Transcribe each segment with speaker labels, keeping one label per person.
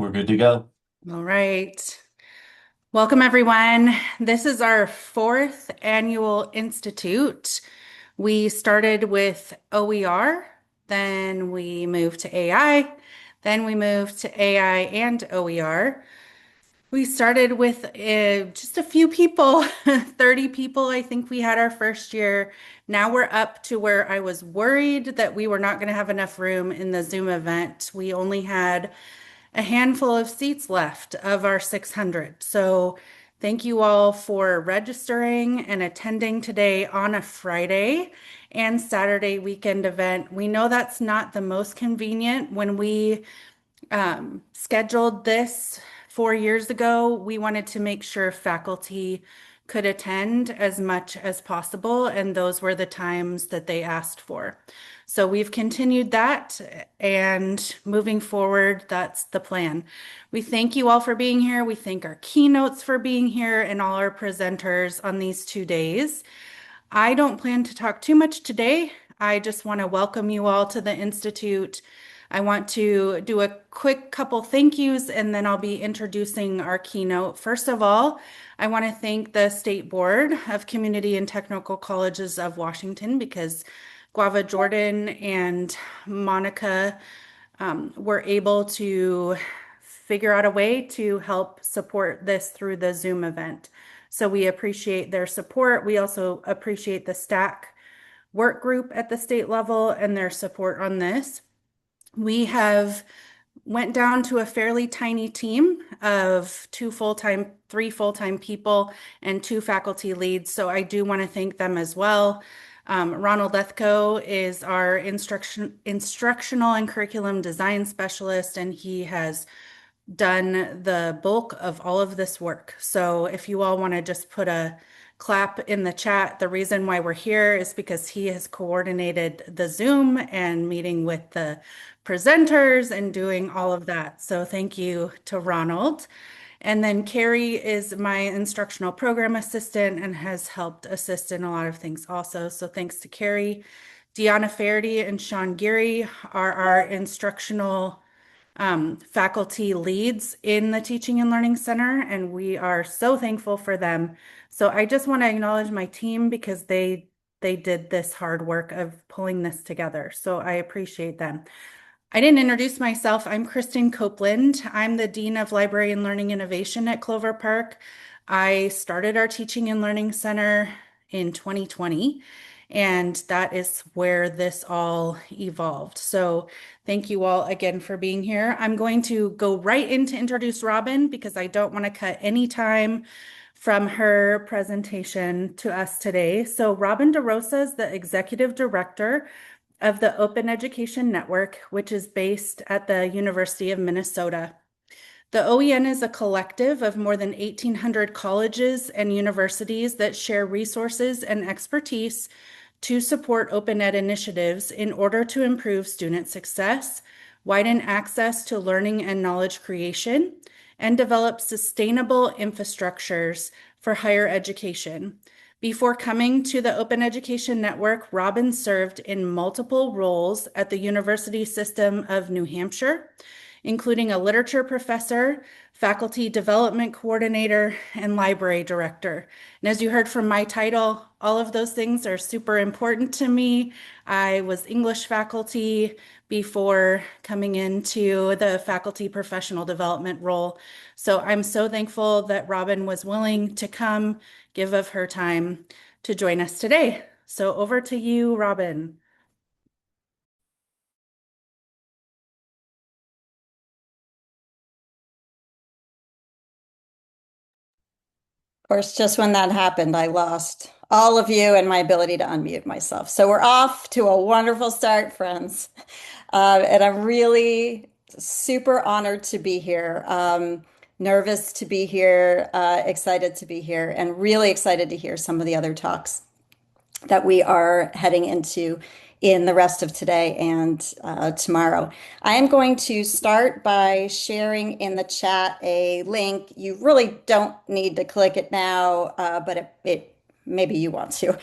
Speaker 1: We're good to go.
Speaker 2: All right. Welcome, everyone. This is our fourth annual institute. We started with OER, then we moved to AI, then we moved to AI and OER. We started with just a few people, 30 people, I think we had our first year. Now we're up to where I was worried that we were not going to have enough room in the Zoom event. We only had a handful of seats left of our 600. So thank you all for registering and attending today on a Friday and Saturday weekend event. We know that's not the most convenient. When we scheduled this 4 years ago, we wanted to make sure faculty could attend as much as possible, and those were the times that they asked for. So we've continued that, and moving forward, that's the plan. We thank you all for being here. We thank our keynotes for being here and all our presenters on these 2 days. I don't plan to talk too much today. I just want to welcome you all to the Institute. I want to do a quick couple thank yous and then I'll be introducing our keynote. First of all, I want to thank the State Board of Community and Technical Colleges of Washington because Guava Jordan and Monica were able to figure out a way to help support this through the Zoom event. So we appreciate their support. We also appreciate the STAC work group at the state level and their support on this. We have went down to a fairly tiny team of three full-time people and two faculty leads. So I do want to thank them as well. Ronald Lethko is our instructional and curriculum design specialist, and he has done the bulk of all of this work. So if you all want to just put a clap in the chat, the reason why we're here is because he has coordinated the Zoom and meeting with the presenters and doing all of that. So thank you to Ronald. And then Carrie is my instructional program assistant and has helped assist in a lot of things also. So thanks to Carrie. Deanna Faherty and Sean Geary are our instructional faculty leads in the Teaching and Learning Center, and we are so thankful for them. So I just want to acknowledge my team because they did this hard work of pulling this together. So I appreciate them. I didn't introduce myself. I'm Kristen Copeland. I'm the Dean of Library and Learning Innovation at Clover Park. I started our Teaching and Learning Center in 2020, and that is where this all evolved. So thank you all again for being here. I'm going to go right in to introduce Robin because I don't want to cut any time from her presentation to us today. So Robin DeRosa is the Executive Director of the Open Education Network, which is based at the University of Minnesota. The OEN is a collective of more than 1,800 colleges and universities that share resources and expertise to support open ed initiatives in order to improve student success, widen access to learning and knowledge creation, and develop sustainable infrastructures for higher education. Before coming to the Open Education Network, Robin served in multiple roles at the University System of New Hampshire, including a literature professor, faculty development coordinator, and library director. And as you heard from my title, all of those things are super important to me. I was English faculty before coming into the faculty professional development role. So I'm so thankful that Robin was willing to come give of her time to join us today. So over to you, Robin.
Speaker 3: Of course, just when that happened, I lost all of you and my ability to unmute myself. So we're off to a wonderful start, friends. And I'm really super honored to be here, nervous to be here, excited to be here, and really excited to hear some of the other talks that we are heading into in the rest of today and tomorrow. I am going to start by sharing in the chat a link. You really don't need to click it now, but it maybe you want to.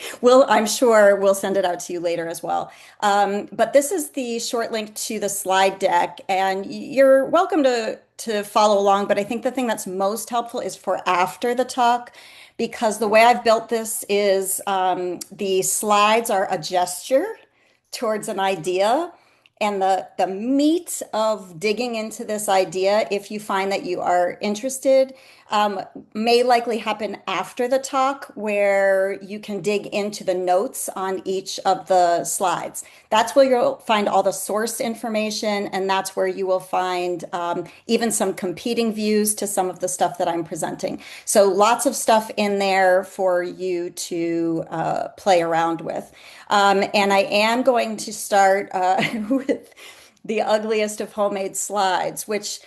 Speaker 3: I'm sure we'll send it out to you later as well. But this is the short link to the slide deck, and you're welcome to to follow along, but I think the thing that's most helpful is for after the talk, because the way I've built this is the slides are a gesture towards an idea. And the meat of digging into this idea, if you find that you are interested, um, may likely happen after the talk, where you can dig into the notes on each of the slides. That's where you'll find all the source information, and that's where you will find even some competing views to some of the stuff that I'm presenting. So lots of stuff in there for you to play around with. And I am going to start with the ugliest of homemade slides, which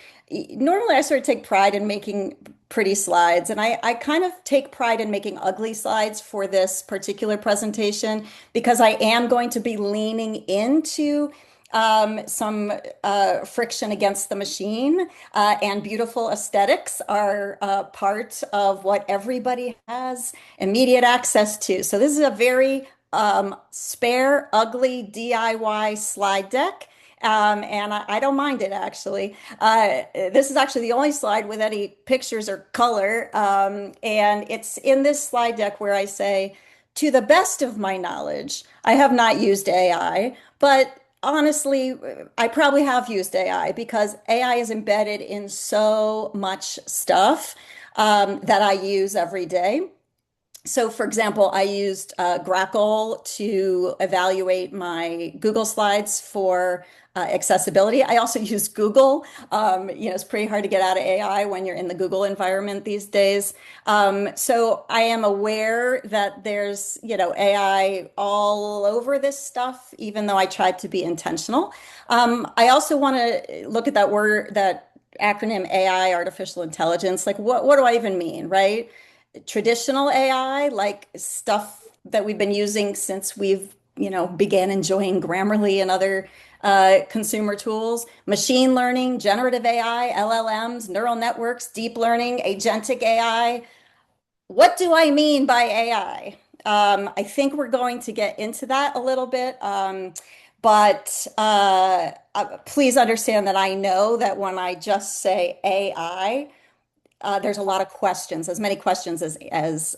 Speaker 3: normally I sort of take pride in making pretty slides. And I kind of take pride in making ugly slides for this particular presentation because I am going to be leaning into some friction against the machine, and beautiful aesthetics are part of what everybody has immediate access to. So this is a very spare, ugly DIY slide deck. And I don't mind it actually. This is actually the only slide with any pictures or color. And it's in this slide deck where I say, to the best of my knowledge, I have not used AI, but honestly, I probably have used AI because AI is embedded in so much stuff that I use every day. So, for example, I used Grackle to evaluate my Google Slides for accessibility. I also use Google. It's pretty hard to get out of AI when you're in the Google environment these days. So I am aware that there's, AI all over this stuff, even though I tried to be intentional. I also want to look at that word, that acronym AI, artificial intelligence. Like, what do I even mean, right? Traditional AI, like stuff that we've been using since we've, began enjoying Grammarly and other consumer tools, machine learning, generative AI, LLMs, neural networks, deep learning, agentic AI. What do I mean by AI? I think we're going to get into that a little bit. But please understand that I know that when I just say AI, there's a lot of questions, as many questions as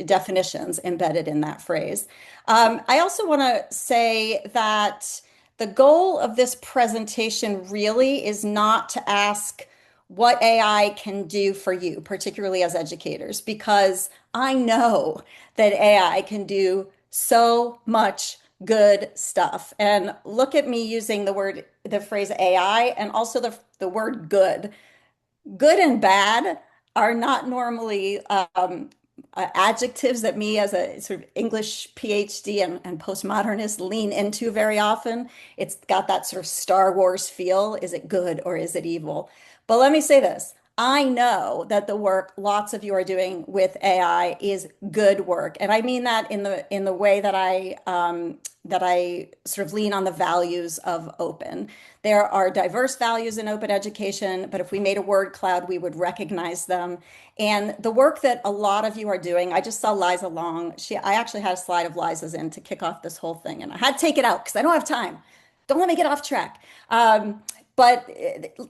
Speaker 3: definitions embedded in that phrase. I also want to say that the goal of this presentation really is not to ask what AI can do for you, particularly as educators, because I know that AI can do so much good stuff. And look at me using the phrase AI, and also the word good. Good and bad are not normally adjectives that me as a sort of English PhD and postmodernist lean into very often. It's got that sort of Star Wars feel. Is it good or is it evil? But let me say this. I know that the work lots of you are doing with AI is good work, and I mean that in the way that I sort of lean on the values of open. There are diverse values in open education, but if we made a word cloud, we would recognize them. And the work that a lot of you are doing, I just saw Liza Long. I actually had a slide of Liza's in to kick off this whole thing, and I had to take it out because I don't have time. Don't let me get off track. But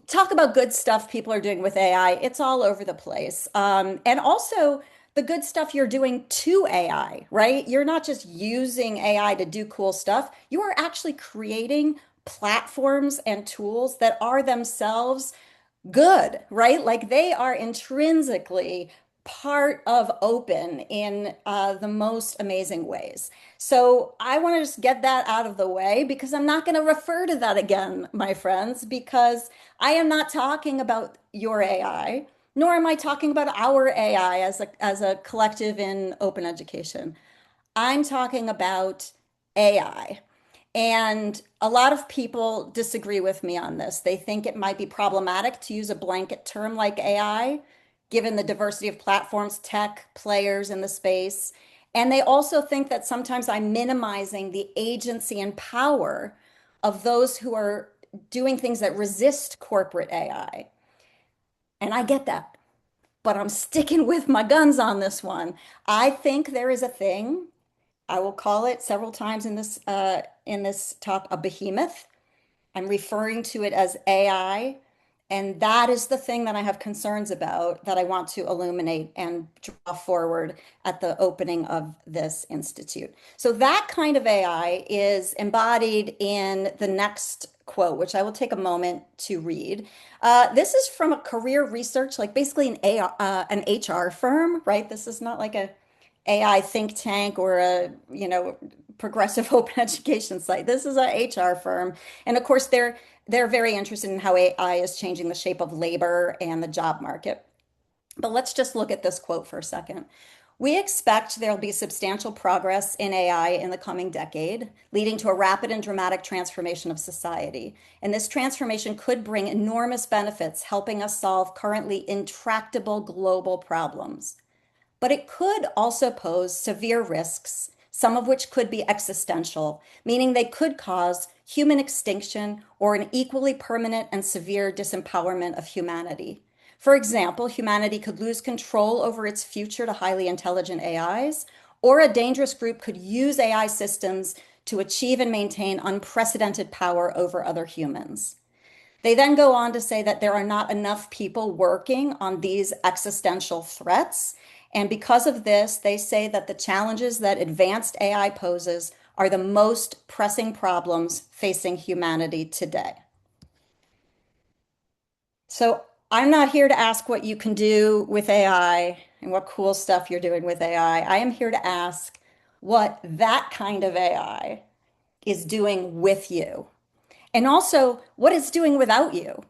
Speaker 3: talk about good stuff people are doing with AI. It's all over the place. And also the good stuff you're doing to AI, right? You're not just using AI to do cool stuff. You are actually creating platforms and tools that are themselves good, right? Like they are intrinsically part of open in the most amazing ways. So I want to just get that out of the way because I'm not going to refer to that again, my friends, because I am not talking about your AI, nor am I talking about our AI as a collective in open education. I'm talking about AI. And a lot of people disagree with me on this. They think it might be problematic to use a blanket term like AI, given the diversity of platforms, tech, players in the space. And they also think that sometimes I'm minimizing the agency and power of those who are doing things that resist corporate AI. And I get that, but I'm sticking with my guns on this one. I think there is a thing. I will call it several times in this talk a behemoth. I'm referring to it as AI, And that is the thing that I have concerns about that I want to illuminate and draw forward at the opening of this institute. So that kind of AI is embodied in the next quote, which I will take a moment to read. This is from a career research, like basically an HR firm, right? This is not like a AI think tank or a, progressive open education site. This is a HR firm. And of course, they're very interested in how AI is changing the shape of labor and the job market. But let's just look at this quote for a second. We expect there'll be substantial progress in AI in the coming decade, leading to a rapid and dramatic transformation of society. And this transformation could bring enormous benefits, helping us solve currently intractable global problems. But it could also pose severe risks, some of which could be existential, meaning they could cause human extinction or an equally permanent and severe disempowerment of humanity. For example, humanity could lose control over its future to highly intelligent AIs, or a dangerous group could use AI systems to achieve and maintain unprecedented power over other humans. They then go on to say that there are not enough people working on these existential threats. And because of this, they say that the challenges that advanced AI poses are the most pressing problems facing humanity today. So I'm not here to ask what you can do with AI and what cool stuff you're doing with AI. I am here to ask what that kind of AI is doing with you. And also what it's doing without you,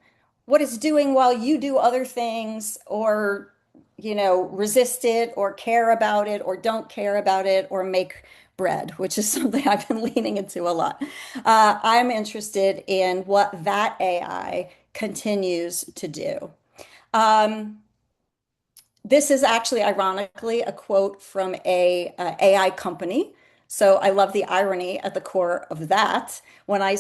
Speaker 3: what it's doing while you do other things or, resist it or care about it or don't care about it or make bread, which is something I've been leaning into a lot. I'm interested in what that AI continues to do. Um, this is actually, ironically, a quote from a AI company. So I love the irony at the core of that when I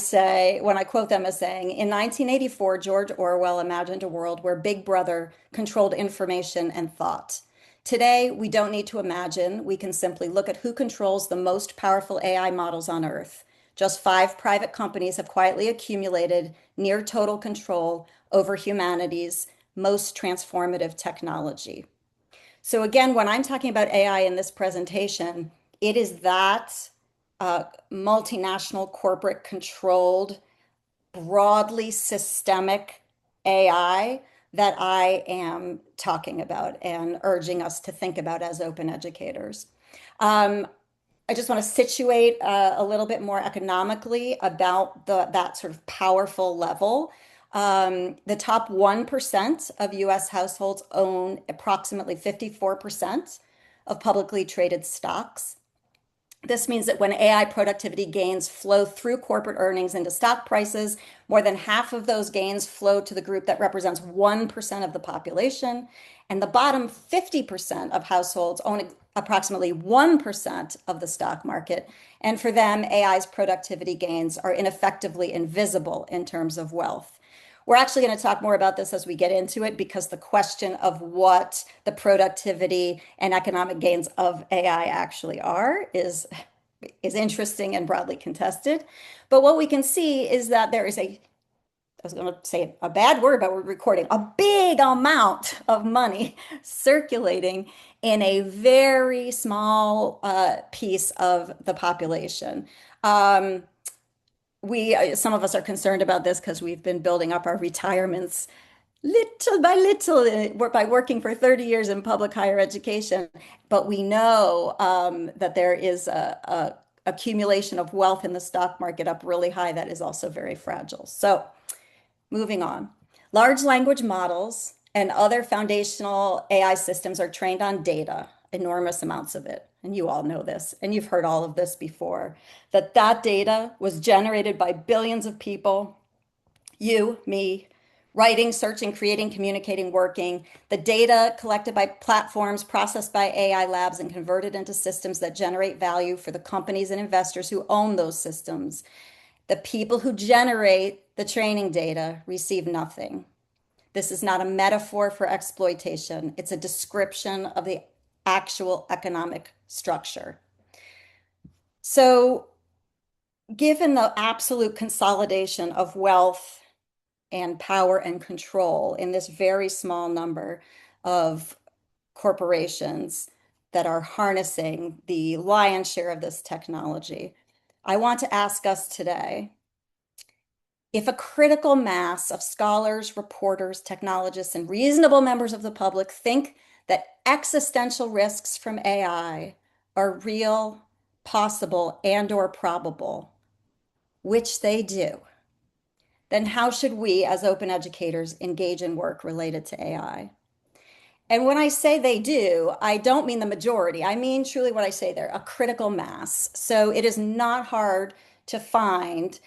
Speaker 3: quote them as saying, in 1984, George Orwell imagined a world where Big Brother controlled information and thought. Today, we don't need to imagine. We can simply look at who controls the most powerful AI models on Earth. Just five private companies have quietly accumulated near total control over humanity's most transformative technology. So again, when I'm talking about AI in this presentation, it is that multinational corporate controlled, broadly systemic AI that I am talking about and urging us to think about as open educators. Um, I just want to situate a little bit more economically about that sort of powerful level. The top 1% of US households own approximately 54% of publicly traded stocks. This means that when AI productivity gains flow through corporate earnings into stock prices, more than half of those gains flow to the group that represents 1% of the population. And the bottom 50% of households own approximately 1% of the stock market. And for them, AI's productivity gains are ineffectively invisible in terms of wealth. We're actually going to talk more about this as we get into it because the question of what the productivity and economic gains of AI actually are is interesting and broadly contested. But what we can see is that there is I was going to say a bad word, but we're recording a big amount of money circulating in a very small piece of the population. Some of us are concerned about this because we've been building up our retirements little by little by working for 30 years in public higher education. But we know that there is a accumulation of wealth in the stock market up really high that is also very fragile. So moving on. Large language models and other foundational AI systems are trained on data, enormous amounts of it. And you all know this, and you've heard all of this before, that data was generated by billions of people, you, me, writing, searching, creating, communicating, working. The data collected by platforms, processed by AI labs, and converted into systems that generate value for the companies and investors who own those systems. The people who generate the training data receive nothing. This is not a metaphor for exploitation. It's a description of the actual economic structure. So, given the absolute consolidation of wealth and power and control in this very small number of corporations that are harnessing the lion's share of this technology. I want to ask us today, if a critical mass of scholars, reporters, technologists, and reasonable members of the public think that existential risks from AI are real, possible, and/or probable, which they do, then how should we as open educators engage in work related to AI? And when I say they do, I don't mean the majority. I mean truly what I say there, a critical mass. So it is not hard to find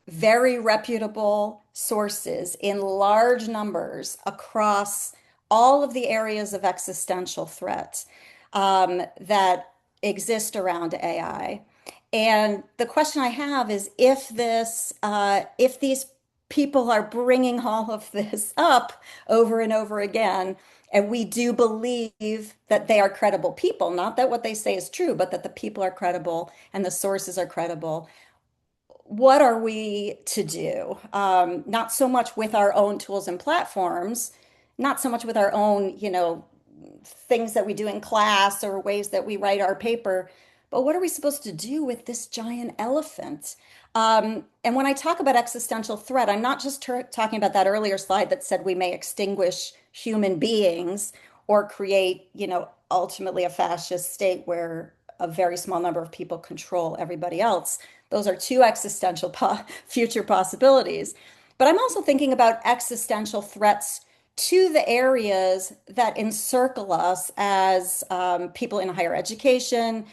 Speaker 3: very reputable sources in large numbers across all of the areas of existential threat that exist around AI. And the question I have is if these people are bringing all of this up over and over again, and we do believe that they are credible people, not that what they say is true, but that the people are credible and the sources are credible, what are we to do? Not so much with our own tools and platforms, not so much with our own, things that we do in class or ways that we write our paper, but what are we supposed to do with this giant elephant? And when I talk about existential threat, I'm not just talking about that earlier slide that said we may extinguish human beings or create, ultimately a fascist state where a very small number of people control everybody else. Those are two existential future possibilities. But I'm also thinking about existential threats to the areas that encircle us as people in higher education,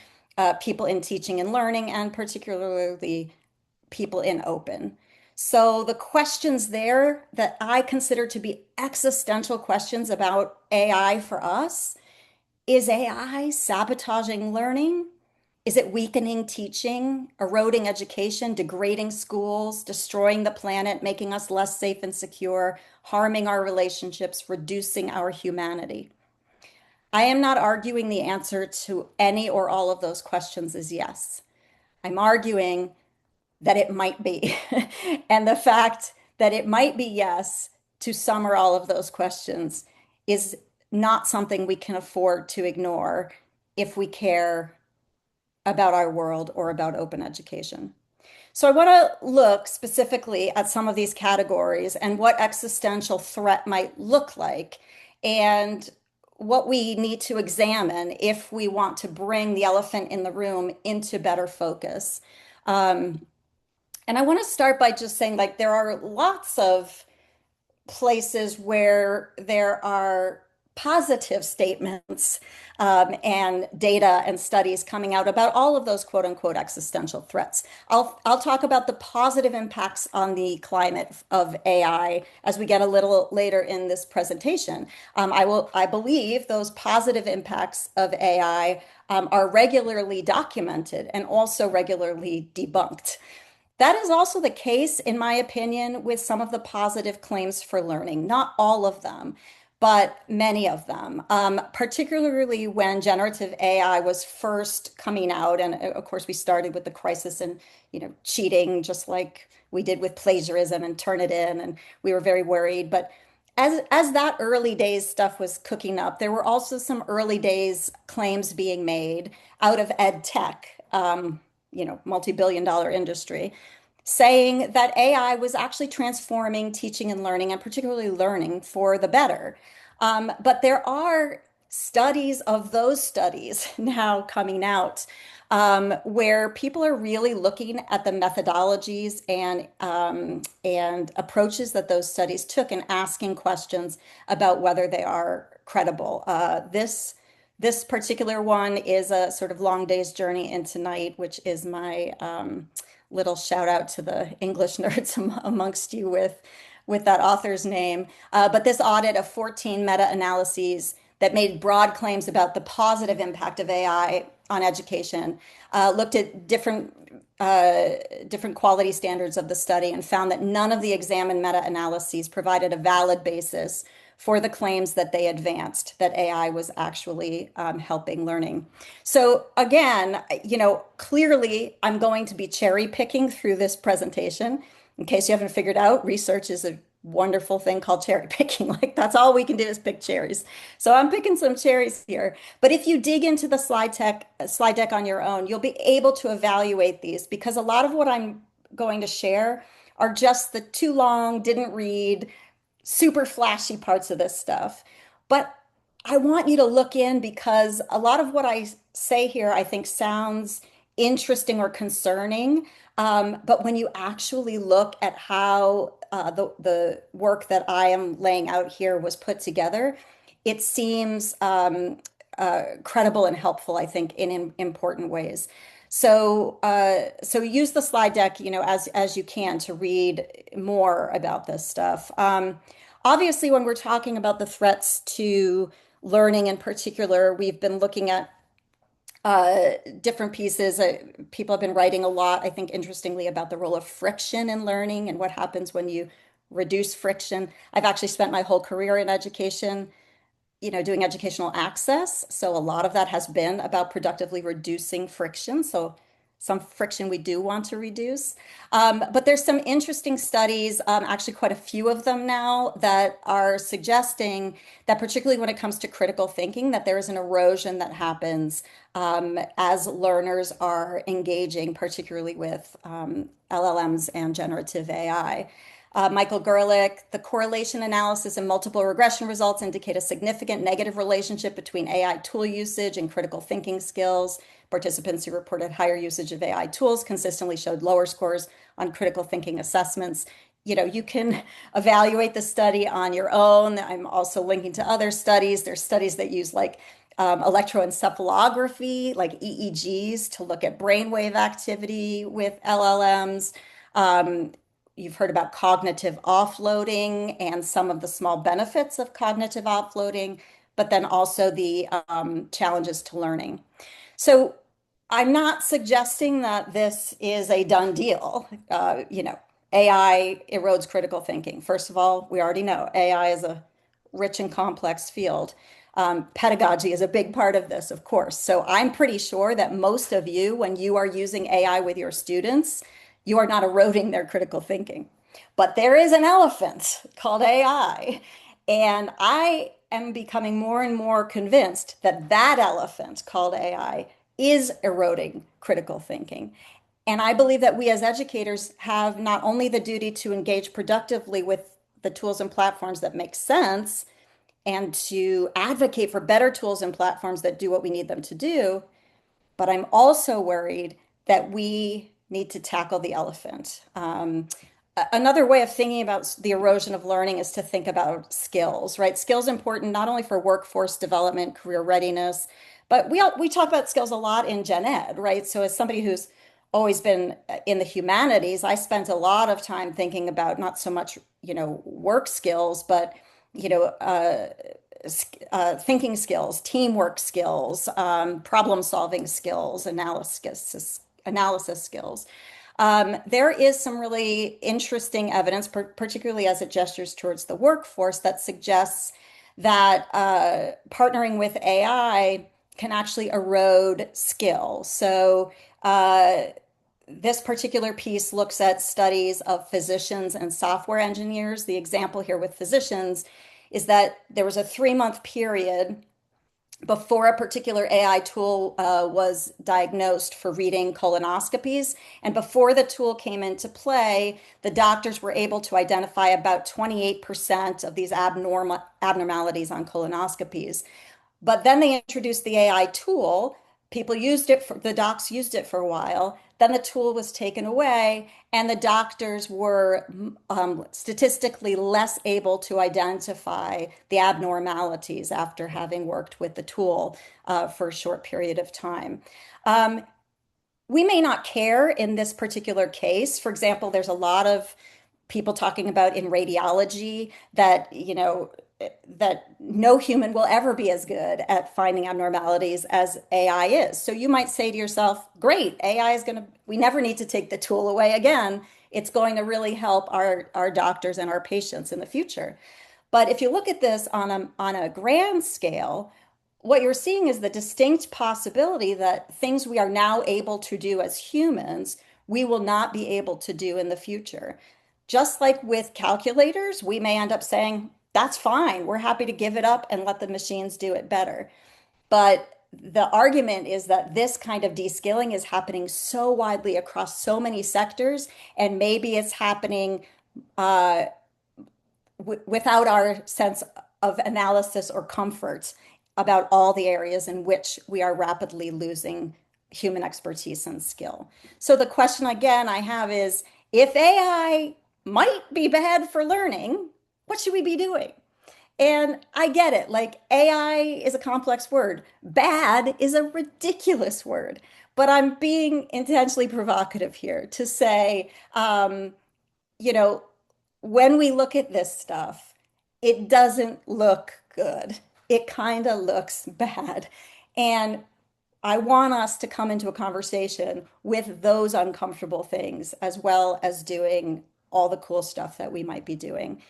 Speaker 3: people in teaching and learning, and particularly people in open. So the questions there that I consider to be existential questions about AI for us: is AI sabotaging learning? Is it weakening teaching, eroding education, degrading schools, destroying the planet, making us less safe and secure, harming our relationships, reducing our humanity? I am not arguing the answer to any or all of those questions is yes. I'm arguing that it might be. And the fact that it might be yes to some or all of those questions is not something we can afford to ignore if we care about our world or about open education. So I want to look specifically at some of these categories and what existential threat might look like and what we need to examine if we want to bring the elephant in the room into better focus. Um, and I want to start by just saying, like, there are lots of places where there are positive statements and data and studies coming out about all of those quote unquote existential threats. I'll talk about the positive impacts on the climate of AI as we get a little later in this presentation. I believe those positive impacts of AI are regularly documented and also regularly debunked. That is also the case, in my opinion, with some of the positive claims for learning. Not all of them, but many of them, particularly when generative AI was first coming out. And of course, we started with the crisis and, cheating, just like we did with plagiarism and Turnitin, and we were very worried. But as that early days stuff was cooking up, there were also some early days claims being made out of ed tech, multi-billion dollar industry, saying that AI was actually transforming teaching and learning, and particularly learning, for the better. But there are studies of those studies now coming out where people are really looking at the methodologies and approaches that those studies took and asking questions about whether they are credible. This particular one is a sort of long day's journey into night, which is my little shout out to the English nerds amongst you with that author's name. But this audit of 14 meta-analyses that made broad claims about the positive impact of AI on education looked at different quality standards of the study and found that none of the examined meta-analyses provided a valid basis for the claims that they advanced that AI was actually helping learning. So again, clearly I'm going to be cherry picking through this presentation. In case you haven't figured out, research is a wonderful thing called cherry picking. Like that's all we can do is pick cherries. So I'm picking some cherries here. But if you dig into the slide deck on your own, you'll be able to evaluate these because a lot of what I'm going to share are just the too long, didn't read, super flashy parts of this stuff. But I want you to look in because a lot of what I say here, I think sounds interesting or concerning. But when you actually look at how the work that I am laying out here was put together, it seems credible and helpful, I think, in important ways. So use the slide deck, as you can to read more about this stuff. Obviously, when we're talking about the threats to learning in particular, we've been looking at different pieces. People have been writing a lot, I think, interestingly, about the role of friction in learning and what happens when you reduce friction. I've actually spent my whole career in education, doing educational access. So a lot of that has been about productively reducing friction. So some friction we do want to reduce. But there's some interesting studies, actually quite a few of them now, that are suggesting that particularly when it comes to critical thinking, that there is an erosion that happens as learners are engaging, particularly with LLMs and generative AI. Michael Gerlich, the correlation analysis and multiple regression results indicate a significant negative relationship between AI tool usage and critical thinking skills. Participants who reported higher usage of AI tools consistently showed lower scores on critical thinking assessments. You can evaluate the study on your own. I'm also linking to other studies. There's studies that use like electroencephalography, like EEGs, to look at brainwave activity with LLMs. You've heard about cognitive offloading and some of the small benefits of cognitive offloading, but then also the challenges to learning. So I'm not suggesting that this is a done deal. AI erodes critical thinking. First of all, we already know AI is a rich and complex field. Pedagogy is a big part of this, of course. So I'm pretty sure that most of you, when you are using AI with your students, you are not eroding their critical thinking. But there is an elephant called AI. And I am becoming more and more convinced that that elephant called AI is eroding critical thinking. And I believe that we as educators have not only the duty to engage productively with the tools and platforms that make sense and to advocate for better tools and platforms that do what we need them to do, but I'm also worried that we need to tackle the elephant. Another way of thinking about the erosion of learning is to think about skills, right? Skills important not only for workforce development, career readiness, but we talk about skills a lot in gen ed, right? So as somebody who's always been in the humanities, I spent a lot of time thinking about not so much, work skills, but you know, uh, thinking skills, teamwork skills, problem solving skills, analysis skills. There is some really interesting evidence, particularly as it gestures towards the workforce, that suggests that partnering with AI can actually erode skill. So this particular piece looks at studies of physicians and software engineers. The example here with physicians is that there was a 3-month period before a particular AI tool was diagnosed for reading colonoscopies. And before the tool came into play, the doctors were able to identify about 28% of these abnormalities on colonoscopies. But then they introduced the AI tool. The docs used it for a while. Then the tool was taken away, and the doctors were statistically less able to identify the abnormalities after having worked with the tool for a short period of time. We may not care in this particular case. For example, there's a lot of people talking about in radiology that, that no human will ever be as good at finding abnormalities as AI is. So you might say to yourself, great, AI is going to, we never need to take the tool away again. It's going to really help our doctors and our patients in the future. But if you look at this on a grand scale, what you're seeing is the distinct possibility that things we are now able to do as humans, we will not be able to do in the future. just like with calculators, we may end up saying, that's fine. We're happy to give it up and let the machines do it better. But the argument is that this kind of de-skilling is happening so widely across so many sectors, and maybe it's happening uh, without our sense of analysis or comfort about all the areas in which we are rapidly losing human expertise and skill. So the question again I have is, if AI might be bad for learning, what should we be doing? And I get it. Like AI is a complex word. Bad is a ridiculous word. But I'm being intentionally provocative here to say, you know, when we look at this stuff, it doesn't look good. It kind of looks bad. And I want us to come into a conversation with those uncomfortable things, as well as doing all the cool stuff that we might be doing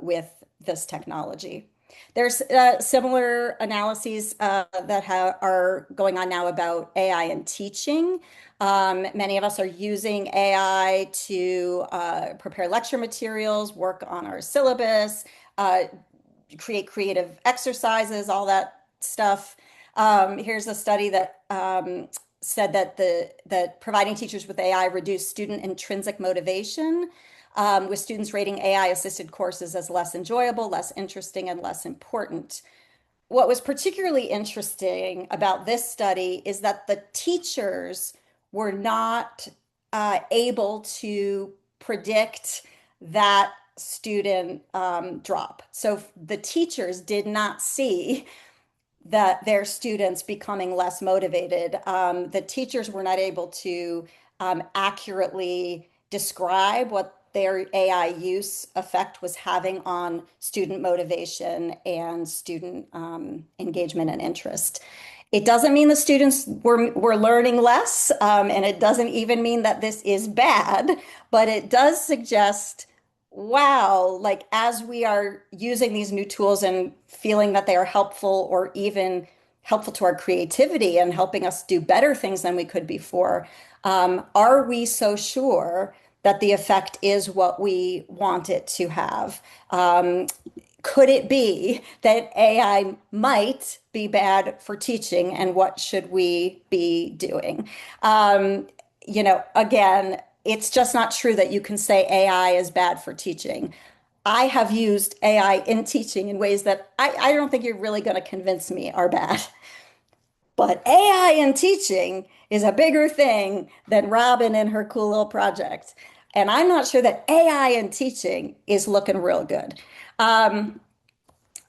Speaker 3: with this technology. There's similar analyses that are going on now about AI and teaching. Many of us are using AI to prepare lecture materials, work on our syllabus, uh, create creative exercises, all that stuff. Here's a study that said that that providing teachers with AI reduced student intrinsic motivation, with students rating AI-assisted courses as less enjoyable, less interesting, and less important. What was particularly interesting about this study is that the teachers were not able to predict that student drop. So the teachers did not see that their students becoming less motivated. The teachers were not able to accurately describe what their AI use effect was having on student motivation and student engagement and interest. It doesn't mean the students were learning less, and it doesn't even mean that this is bad, but it does suggest, wow, like as we are using these new tools and feeling that they are helpful or even helpful to our creativity and helping us do better things than we could before, are we so sure that the effect is what we want it to have? Could it be that AI might be bad for teaching, and what should we be doing? Again, it's just not true that you can say AI is bad for teaching. I have used AI in teaching in ways that I don't think you're really going to convince me are bad. But AI in teaching is a bigger thing than Robin and her cool little project. And I'm not sure that AI in teaching is looking real good. Um,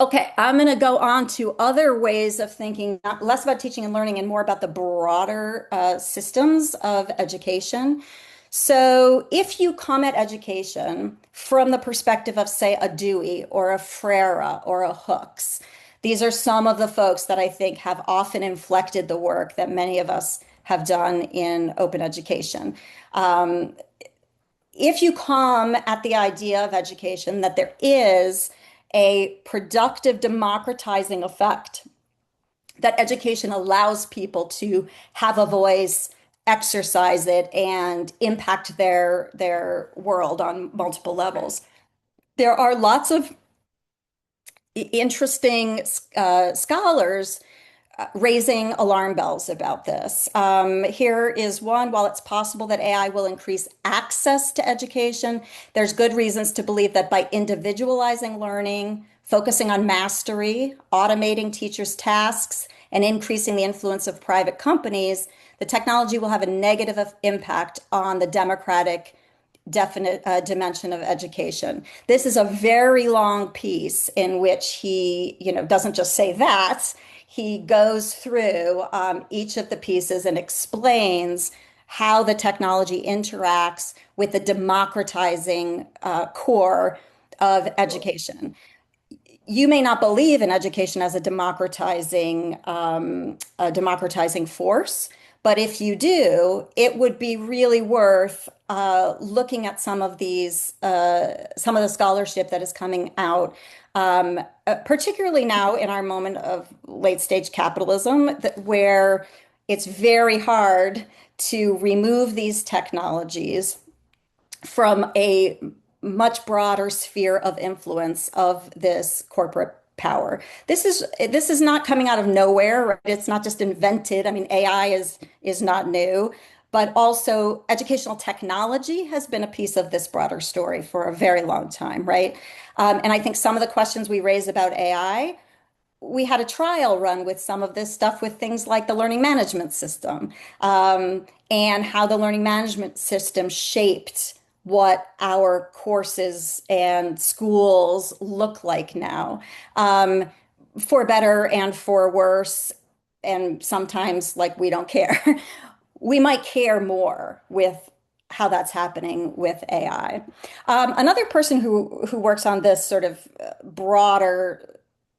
Speaker 3: Okay, I'm going to go on to other ways of thinking, less about teaching and learning and more about the broader systems of education. So, if you come at education from the perspective of, say, a Dewey or a Frere or a Hooks, these are some of the folks that I think have often inflected the work that many of us have done in open education. If you come at the idea of education that there is a productive democratizing effect, that education allows people to have a voice, exercise it, and impact their world on multiple levels. There are lots of interesting scholars raising alarm bells about this. Here is one. While it's possible that AI will increase access to education, there's good reasons to believe that by individualizing learning, focusing on mastery, automating teachers' tasks, and increasing the influence of private companies, the technology will have a negative impact on the democratic definite dimension of education. This is a very long piece in which he, doesn't just say that. He goes through each of the pieces and explains how the technology interacts with the democratizing core of education. You may not believe in education as a democratizing force, but if you do, it would be really worth looking at some of the scholarship that is coming out, particularly now in our moment of late stage capitalism, where it's very hard to remove these technologies from a much broader sphere of influence of this corporate power. This is not coming out of nowhere, right? It's not just invented. I mean, AI is not new, but also educational technology has been a piece of this broader story for a very long time, right? And I think some of the questions we raise about AI, we had a trial run with some of this stuff with things like the learning management system, and how the learning management system shaped what our courses and schools look like now, for better and for worse. And sometimes, like, we don't care. We might care more with how that's happening with AI. Another person who works on this sort of broader,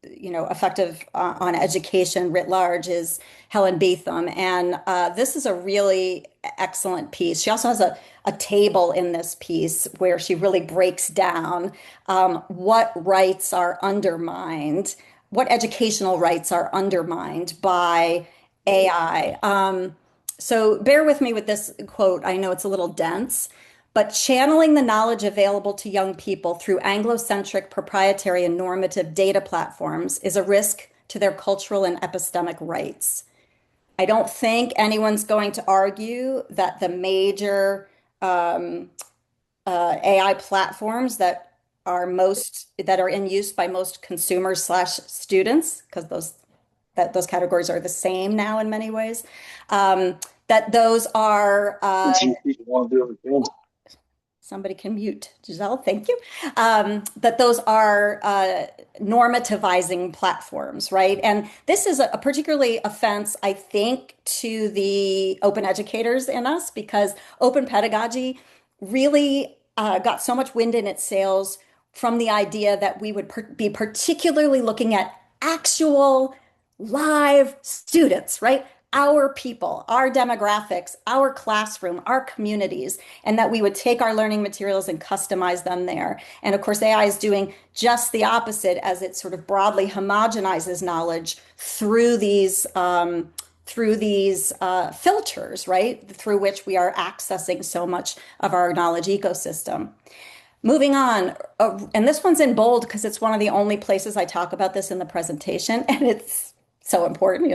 Speaker 3: effective on education writ large is Helen Beetham. And this is a really excellent piece. She also has a table in this piece where she really breaks down what rights are undermined, what educational rights are undermined by AI. So bear with me with this quote. I know it's a little dense, but channeling the knowledge available to young people through Anglo-centric proprietary and normative data platforms is a risk to their cultural and epistemic rights. I don't think anyone's going to argue that the major AI platforms that are in use by most consumers slash students, because those categories are the same now in many ways, that those are somebody can mute Giselle, thank you. That those are normativizing platforms, right? And this is a particularly offense, I think, to the open educators in us, because open pedagogy really got so much wind in its sails from the idea that we would be particularly looking at actual live students, right? Our people, our demographics, our classroom, our communities, and that we would take our learning materials and customize them there. And of course, AI is doing just the opposite as it sort of broadly homogenizes knowledge through these filters, right? Through which we are accessing so much of our knowledge ecosystem. Moving on, and this one's in bold because it's one of the only places I talk about this in the presentation, and it's so important.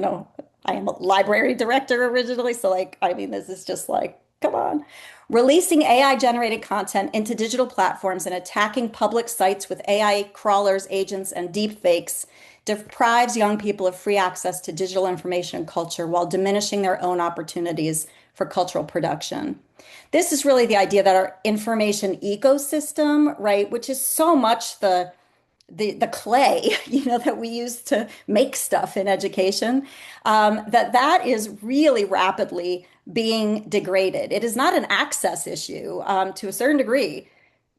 Speaker 3: I am a library director originally, so like, I mean, this is just like, come on. Releasing AI generated content into digital platforms and attacking public sites with AI crawlers, agents, and deepfakes deprives young people of free access to digital information and culture while diminishing their own opportunities for cultural production. This is really the idea that our information ecosystem, right, which is so much the clay, that we use to make stuff in education, that is really rapidly being degraded. It is not an access issue, to a certain degree.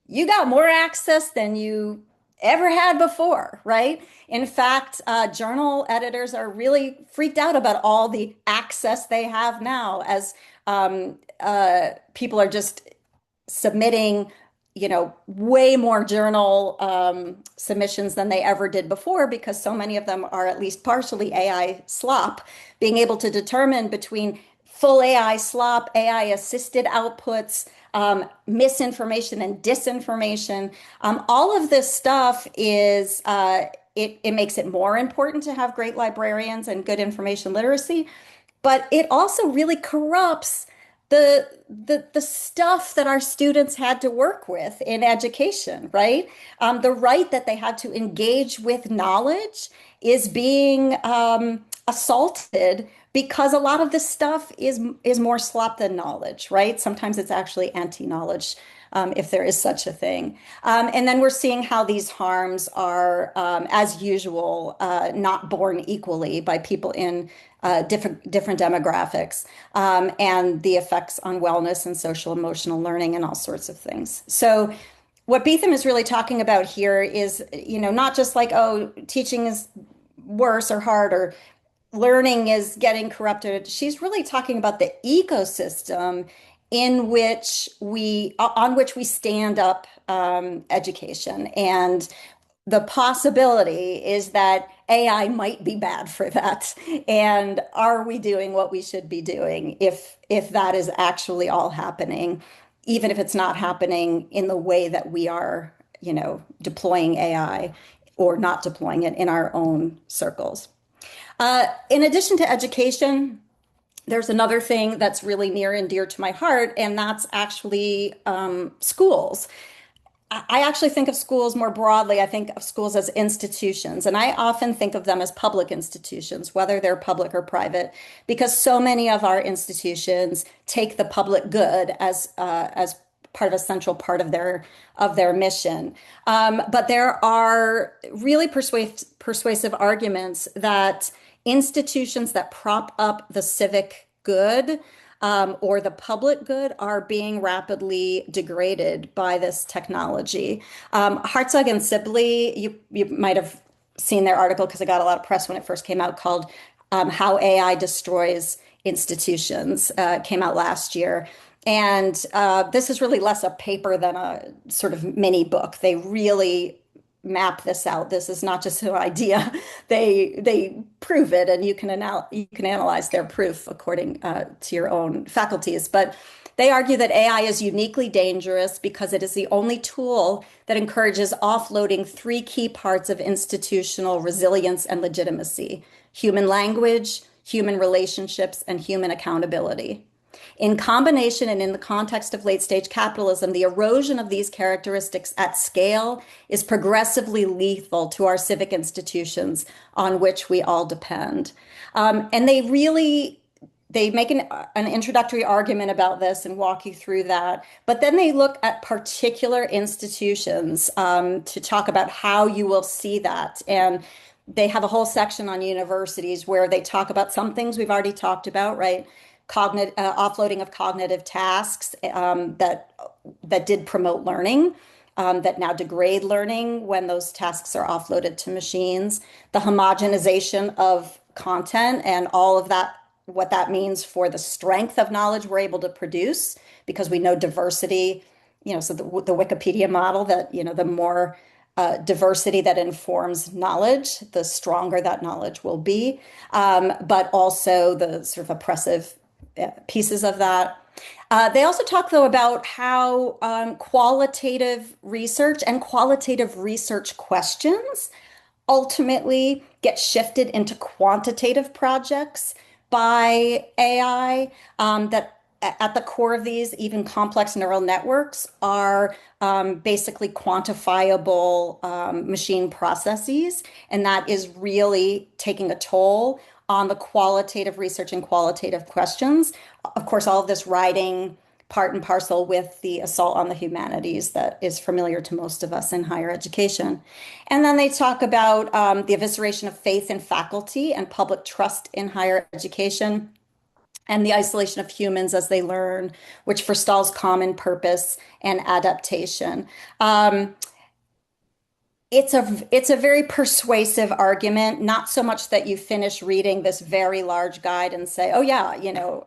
Speaker 3: You got more access than you ever had before, right? In fact, journal editors are really freaked out about all the access they have now, as people are just submitting, way more journal submissions than they ever did before, because so many of them are at least partially AI slop. Being able to determine between full AI slop, AI assisted outputs, misinformation and disinformation, all of this stuff it makes it more important to have great librarians and good information literacy, but it also really corrupts the stuff that our students had to work with in education, right? The right that they had to engage with knowledge is being assaulted, because a lot of this stuff is more slop than knowledge, right? Sometimes it's actually anti-knowledge, if there is such a thing. And then we're seeing how these harms are, as usual, not borne equally by people in different demographics, and the effects on wellness and social emotional learning and all sorts of things. So what Beetham is really talking about here is, not just like, oh, teaching is worse or harder, learning is getting corrupted. She's really talking about the ecosystem on which we stand up education. And the possibility is that AI might be bad for that. And are we doing what we should be doing if that is actually all happening? even if it's not happening in the way that we are, deploying AI or not deploying it in our own circles. In addition to education, there's another thing that's really near and dear to my heart, and that's actually schools. I actually think of schools more broadly. I think of schools as institutions, and I often think of them as public institutions, whether they're public or private, because so many of our institutions take the public good as part of a central part of their mission. But there are really persuasive arguments that institutions that prop up the civic good or the public good are being rapidly degraded by this technology. Hartzog and Sibley, you might have seen their article because it got a lot of press when it first came out, called How AI Destroys Institutions, came out last year. And this is really less a paper than a sort of mini book. They really map this out. This is not just an idea. They prove it, and you can analyze their proof according to your own faculties. But they argue that AI is uniquely dangerous because it is the only tool that encourages offloading three key parts of institutional resilience and legitimacy: human language, human relationships, and human accountability. In combination and in the context of late stage capitalism, the erosion of these characteristics at scale is progressively lethal to our civic institutions on which we all depend. And they make an introductory argument about this and walk you through that. But then they look at particular institutions to talk about how you will see that. And they have a whole section on universities where they talk about some things we've already talked about, right? Cognitive offloading of cognitive tasks that did promote learning, that now degrade learning when those tasks are offloaded to machines. The homogenization of content and all of that, what that means for the strength of knowledge we're able to produce, because we know diversity. So the Wikipedia model that the more diversity that informs knowledge, the stronger that knowledge will be. But also the sort of oppressive pieces of that. They also talk, though, about how qualitative research and qualitative research questions ultimately get shifted into quantitative projects by AI, that at the core of these, even complex neural networks are basically quantifiable machine processes. And that is really taking a toll on the qualitative research and qualitative questions. Of course, all of this riding part and parcel with the assault on the humanities that is familiar to most of us in higher education. And then they talk about the evisceration of faith in faculty and public trust in higher education, and the isolation of humans as they learn, which forestalls common purpose and adaptation. It's a very persuasive argument, not so much that you finish reading this very large guide and say, oh yeah,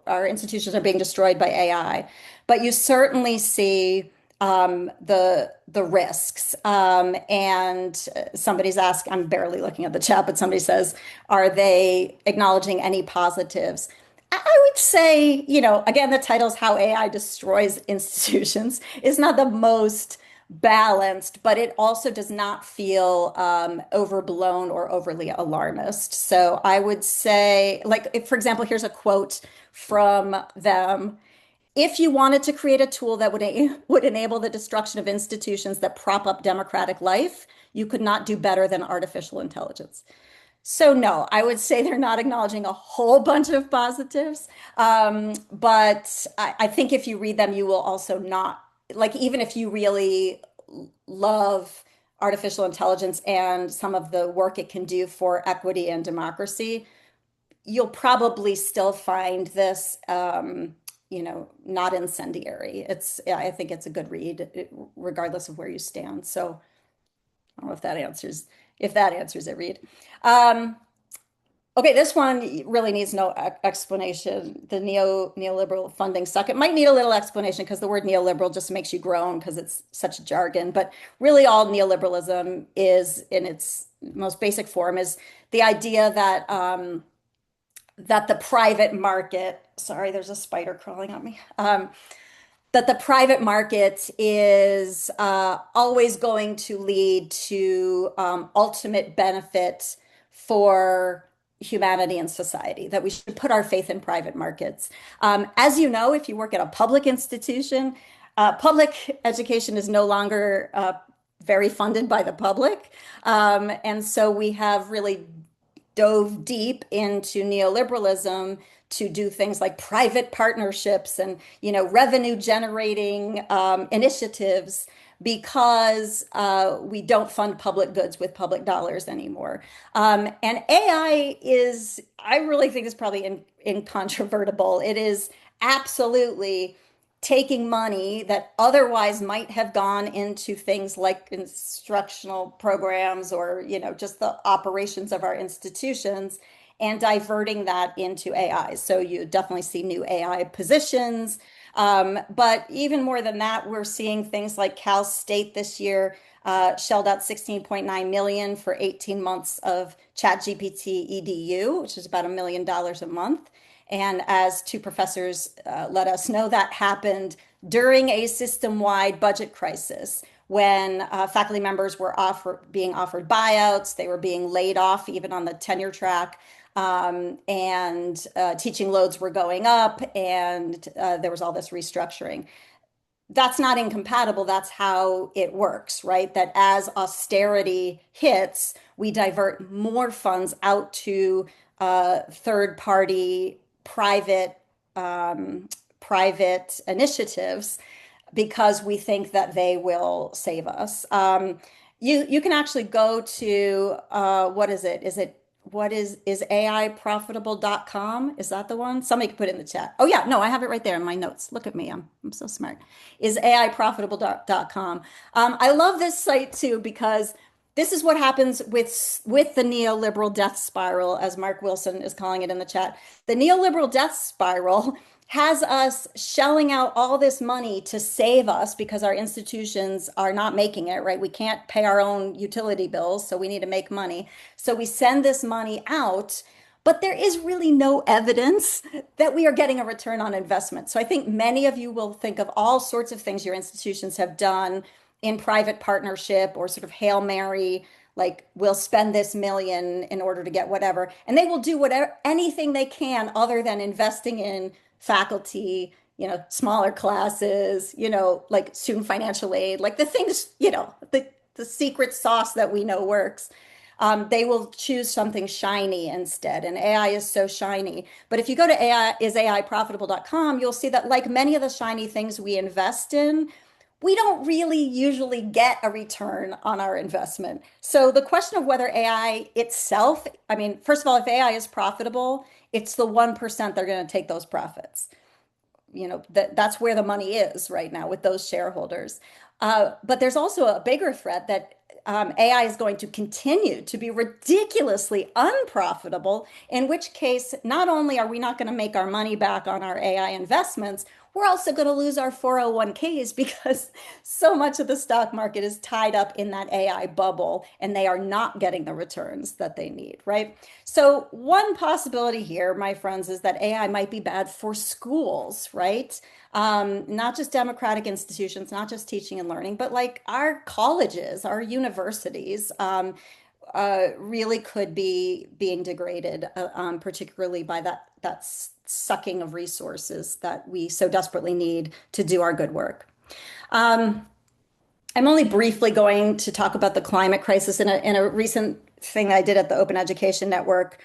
Speaker 3: our institutions are being destroyed by AI, but you certainly see the risks. And somebody's asked, I'm barely looking at the chat, but somebody says, are they acknowledging any positives? I would say, again, the title's How AI Destroys Institutions is not the most balanced, but it also does not feel overblown or overly alarmist. So I would say, like, if, for example, here's a quote from them. If you wanted to create a tool that would enable the destruction of institutions that prop up democratic life, you could not do better than artificial intelligence. So no, I would say they're not acknowledging a whole bunch of positives. But I think if you read them, you will also not, like, even if you really love artificial intelligence and some of the work it can do for equity and democracy, you'll probably still find this, not incendiary. I think it's a good read, regardless of where you stand. So I don't know if that answers it, Reed. Um, Okay, this one really needs no explanation. The neoliberal funding suck. It might need a little explanation because the word neoliberal just makes you groan because it's such a jargon. But really, all neoliberalism is, in its most basic form, is the idea that the private market. Sorry, there's a spider crawling on me. that the private market is always going to lead to ultimate benefit for humanity and society, that we should put our faith in private markets. As you know, if you work at a public institution, public education is no longer very funded by the public. And so we have really dove deep into neoliberalism to do things like private partnerships and revenue generating initiatives because we don't fund public goods with public dollars anymore. And AI is, I really think, is probably incontrovertible. It is absolutely taking money that otherwise might have gone into things like instructional programs or, just the operations of our institutions and diverting that into AI. So you definitely see new AI positions. But even more than that, we're seeing things like Cal State this year shelled out 16.9 million for 18 months of ChatGPT EDU, which is about $1 million a month. And as two professors let us know, that happened during a system-wide budget crisis when faculty members were being offered buyouts, they were being laid off even on the tenure track, and teaching loads were going up, and there was all this restructuring. That's not incompatible. That's how it works, right? That as austerity hits, we divert more funds out to third party private initiatives because we think that they will save us. You can actually go to what is it? Is AIprofitable.com? Is that the one? Somebody could put it in the chat. Oh yeah, no, I have it right there in my notes. Look at me, I'm so smart. Is AIprofitable.com. I love this site too because this is what happens with the neoliberal death spiral, as Mark Wilson is calling it in the chat. The neoliberal death spiral has us shelling out all this money to save us because our institutions are not making it, right? We can't pay our own utility bills, so we need to make money. So we send this money out, but there is really no evidence that we are getting a return on investment. So I think many of you will think of all sorts of things your institutions have done in private partnership or sort of Hail Mary, like we'll spend this million in order to get whatever. And they will do whatever, anything they can other than investing in faculty, smaller classes, like student financial aid, like the things, the secret sauce that we know works. They will choose something shiny instead. And AI is so shiny. But if you go to AIprofitable.com, you'll see that like many of the shiny things we invest in, we don't really usually get a return on our investment. So the question of whether AI itself, I mean, first of all, if AI is profitable, it's the 1% they're going to take those profits. That's where the money is right now with those shareholders. But there's also a bigger threat that AI is going to continue to be ridiculously unprofitable, in which case, not only are we not going to make our money back on our AI investments, we're also going to lose our 401ks because so much of the stock market is tied up in that AI bubble and they are not getting the returns that they need, right? So one possibility here, my friends, is that AI might be bad for schools, right? Not just democratic institutions, not just teaching and learning, but like our colleges, our universities, really could be being degraded, particularly by that sucking of resources that we so desperately need to do our good work. I'm only briefly going to talk about the climate crisis in a recent thing that I did at the Open Education Network.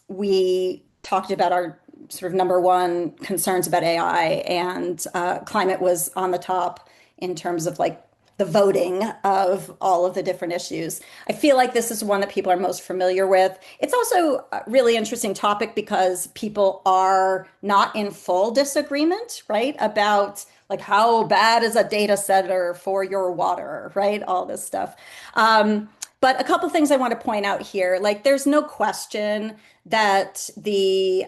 Speaker 3: We talked about our sort of number one concerns about AI, and climate was on the top in terms of like the voting of all of the different issues. I feel like this is one that people are most familiar with. It's also a really interesting topic because people are not in full disagreement, right? About like how bad is a data center for your water, right? All this stuff. But a couple things I want to point out here, like there's no question that the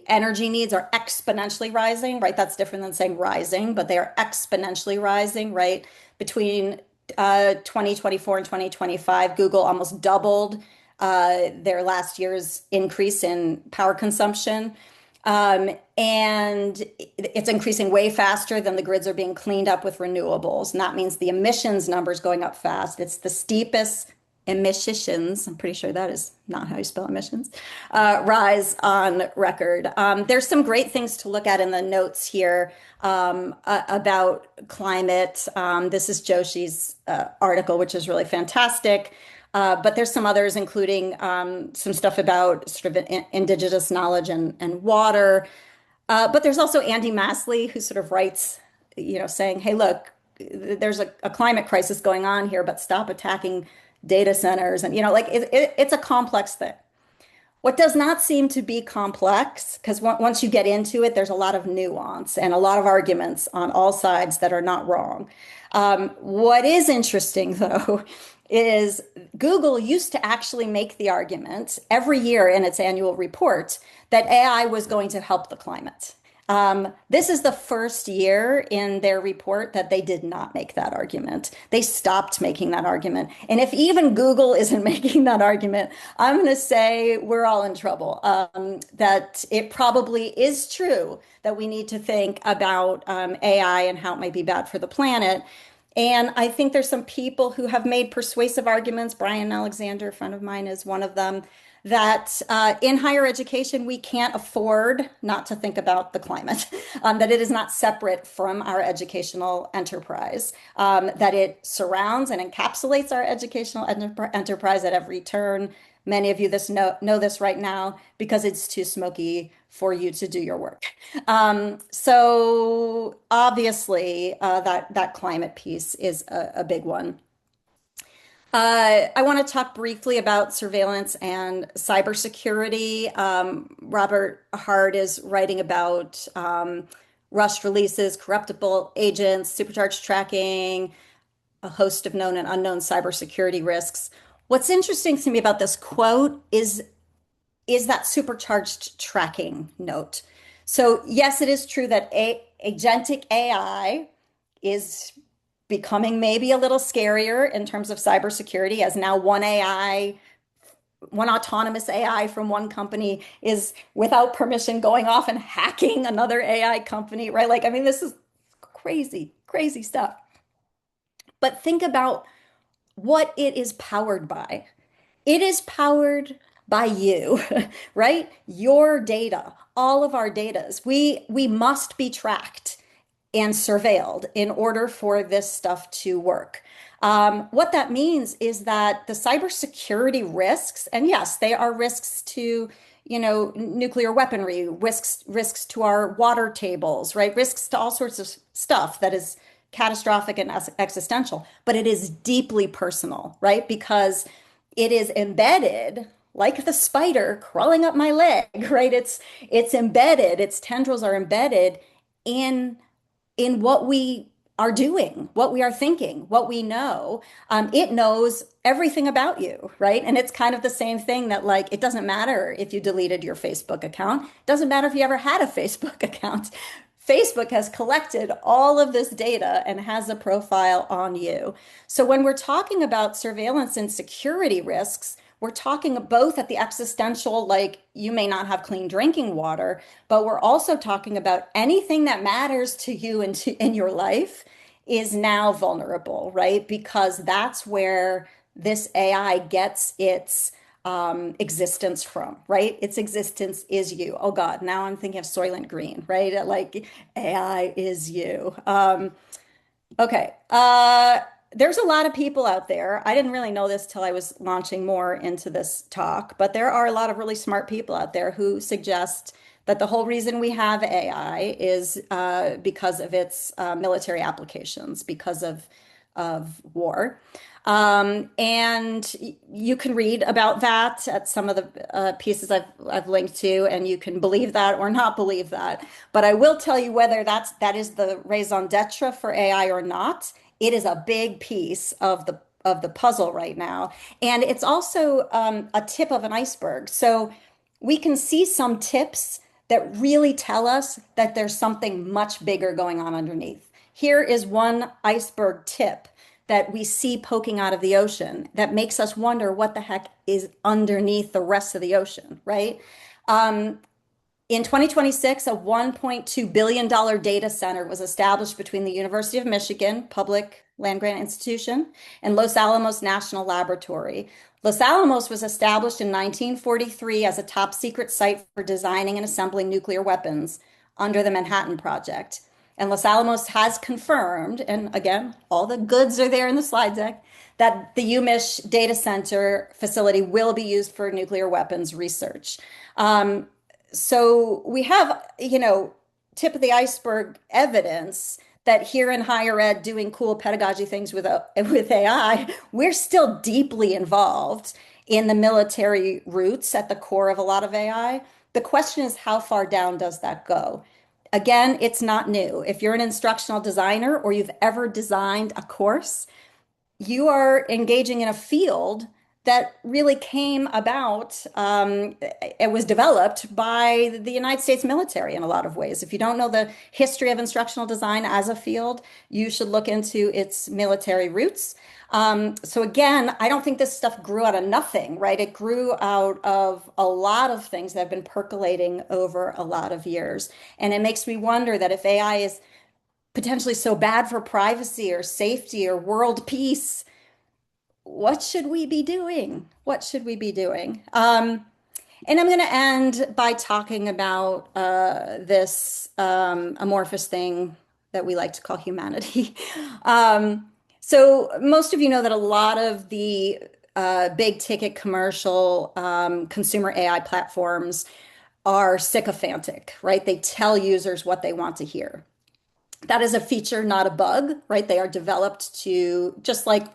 Speaker 3: energy needs are exponentially rising, right? That's different than saying rising, but they are exponentially rising, right? Between 2024 and 2025, Google almost doubled their last year's increase in power consumption. And it's increasing way faster than the grids are being cleaned up with renewables. And that means the emissions numbers going up fast. It's the steepest emissions, I'm pretty sure that is not how you spell emissions, rise on record. There's some great things to look at in the notes here about climate. This is Joshi's article, which is really fantastic. But there's some others, including some stuff about sort of indigenous knowledge and water. But there's also Andy Masley, who sort of writes, saying, hey, look, there's a climate crisis going on here, but stop attacking data centers. And, like it's a complex thing. What does not seem to be complex, because once you get into it, there's a lot of nuance and a lot of arguments on all sides that are not wrong. What is interesting, though, is Google used to actually make the argument every year in its annual report that AI was going to help the climate. This is the first year in their report that they did not make that argument. They stopped making that argument. And if even Google isn't making that argument, I'm going to say we're all in trouble. That it probably is true that we need to think about AI and how it might be bad for the planet. And I think there's some people who have made persuasive arguments. Brian Alexander, a friend of mine, is one of them, that in higher education, we can't afford not to think about the climate, that it is not separate from our educational enterprise, that it surrounds and encapsulates our educational enterprise at every turn. Many of you know this right now because it's too smoky for you to do your work. So obviously, that climate piece is a big one. I want to talk briefly about surveillance and cybersecurity. Robert Hart is writing about rust releases, corruptible agents, supercharged tracking, a host of known and unknown cybersecurity risks. What's interesting to me about this quote is that supercharged tracking note. So yes, it is true that agentic AI is becoming maybe a little scarier in terms of cybersecurity, as now one autonomous AI from one company is without permission going off and hacking another AI company, right? Like, I mean, this is crazy, crazy stuff. But think about what it is powered by. It is powered by you, right? Your data, all of our datas. We must be tracked and surveilled in order for this stuff to work. What that means is that the cybersecurity risks, and yes, they are risks to, nuclear weaponry, risks to our water tables, right? Risks to all sorts of stuff that is catastrophic and existential, but it is deeply personal, right? Because it is embedded like the spider crawling up my leg, right? It's embedded, its tendrils are embedded in what we are doing, what we are thinking, what we know. It knows everything about you, right? And it's kind of the same thing that, like, it doesn't matter if you deleted your Facebook account. It doesn't matter if you ever had a Facebook account. Facebook has collected all of this data and has a profile on you. So when we're talking about surveillance and security risks, we're talking both at the existential, like you may not have clean drinking water, but we're also talking about anything that matters to you and in your life is now vulnerable, right? Because that's where this AI gets its existence from, right? Its existence is you. Oh God, now I'm thinking of Soylent Green, right? Like AI is you. Okay. There's a lot of people out there. I didn't really know this till I was launching more into this talk, but there are a lot of really smart people out there who suggest that the whole reason we have AI is because of its military applications, because of war. And you can read about that at some of the pieces I've linked to, and you can believe that or not believe that. But I will tell you whether that is the raison d'etre for AI or not. It is a big piece of the puzzle right now, and it's also a tip of an iceberg. So we can see some tips that really tell us that there's something much bigger going on underneath. Here is one iceberg tip that we see poking out of the ocean that makes us wonder what the heck is underneath the rest of the ocean, right? In 2026, a $1.2 billion data center was established between the University of Michigan, public land grant institution, and Los Alamos National Laboratory. Los Alamos was established in 1943 as a top secret site for designing and assembling nuclear weapons under the Manhattan Project. And Los Alamos has confirmed, and again, all the goods are there in the slide deck, that the UMich data center facility will be used for nuclear weapons research. So we have, tip of the iceberg evidence that here in higher ed doing cool pedagogy things with AI, we're still deeply involved in the military roots at the core of a lot of AI. The question is, how far down does that go? Again, it's not new. If you're an instructional designer or you've ever designed a course, you are engaging in a field that really came about. It was developed by the United States military in a lot of ways. If you don't know the history of instructional design as a field, you should look into its military roots. So again, I don't think this stuff grew out of nothing, right? It grew out of a lot of things that have been percolating over a lot of years. And it makes me wonder that if AI is potentially so bad for privacy or safety or world peace, what should we be doing? What should we be doing? And I'm going to end by talking about this amorphous thing that we like to call humanity. So most of you know that a lot of the big ticket commercial consumer AI platforms are sycophantic, right? They tell users what they want to hear. That is a feature, not a bug, right? They are developed to, just like